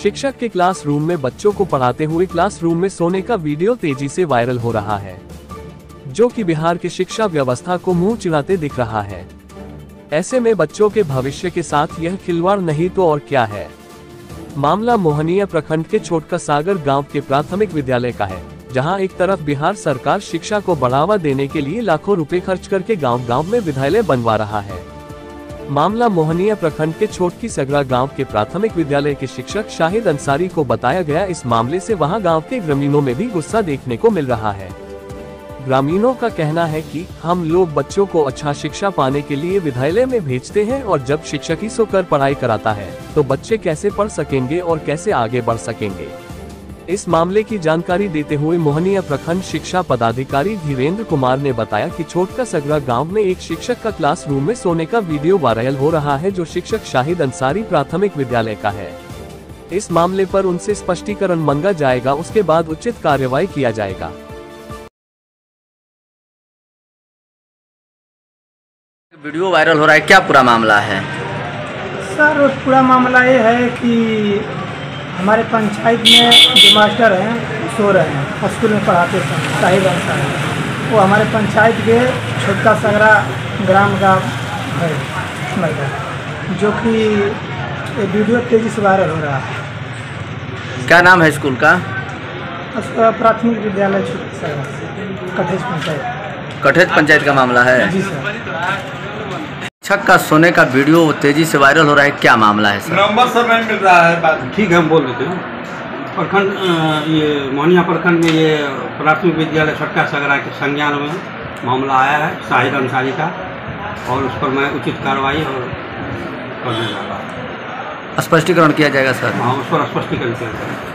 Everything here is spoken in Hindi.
शिक्षक के क्लासरूम में बच्चों को पढ़ाते हुए क्लासरूम में सोने का वीडियो तेजी से वायरल हो रहा है, जो कि बिहार की शिक्षा व्यवस्था को मुंह चिढ़ाते दिख रहा है। ऐसे में बच्चों के भविष्य के साथ यह खिलवाड़ नहीं तो और क्या है। मामला मोहनिया प्रखंड के छोटका सागर गांव के प्राथमिक विद्यालय का है, जहां एक तरफ बिहार सरकार शिक्षा को बढ़ावा देने के लिए लाखों रुपए खर्च करके गांव-गांव में विद्यालय बनवा रहा है। मामला मोहनिया प्रखंड के छोटकी सगरा गांव के प्राथमिक विद्यालय के शिक्षक शाहिद अंसारी को बताया गया। इस मामले से वहां गांव के ग्रामीणों में भी गुस्सा देखने को मिल रहा है। ग्रामीणों का कहना है कि हम लोग बच्चों को अच्छा शिक्षा पाने के लिए विद्यालय में भेजते हैं और जब शिक्षक ही सोकर पढ़ाई कराता है तो बच्चे कैसे पढ़ सकेंगे और कैसे आगे बढ़ सकेंगे। इस मामले की जानकारी देते हुए मोहनिया प्रखंड शिक्षा पदाधिकारी धीरेन्द्र कुमार ने बताया कि छोटका सगरा गांव में एक शिक्षक का क्लासरूम में सोने का वीडियो वायरल हो रहा है, जो शिक्षक शाहिद अंसारी प्राथमिक विद्यालय का है। इस मामले पर उनसे स्पष्टीकरण मांगा जाएगा, उसके बाद उचित कार्रवाई किया जाएगा। वीडियो वायरल हो रहा है, क्या पूरा मामला है? सर पूरा मामला ये है कि हमारे पंचायत में जो मास्टर हैं सो रहे हैं, स्कूल में पढ़ाते थे शाहिद अंसारी, वो हमारे पंचायत के छोटका सगरा ग्राम का है लड़का, जो कि वीडियो तेजी से वायरल हो रहा है। क्या नाम है स्कूल का? प्राथमिक विद्यालय छोटका सगरा, कठेज पंचायत। कठेज पंचायत का मामला है? जी सर। शिक्षक का सोने का वीडियो तेजी से वायरल हो रहा है, क्या मामला है सर? नंबर सर नहीं मिल रहा है। बात ठीक है, हम बोल देते हैं। प्रखंड ये मोहनिया प्रखंड में ये प्राथमिक विद्यालय छोटका सगरा के संज्ञान में मामला आया है शाहिद अंसारी का, और उस पर मैं उचित कार्रवाई और करने जा रहा हूँ। स्पष्टीकरण किया जाएगा सर? हाँ, उस पर स्पष्टीकरण किया जाएगा।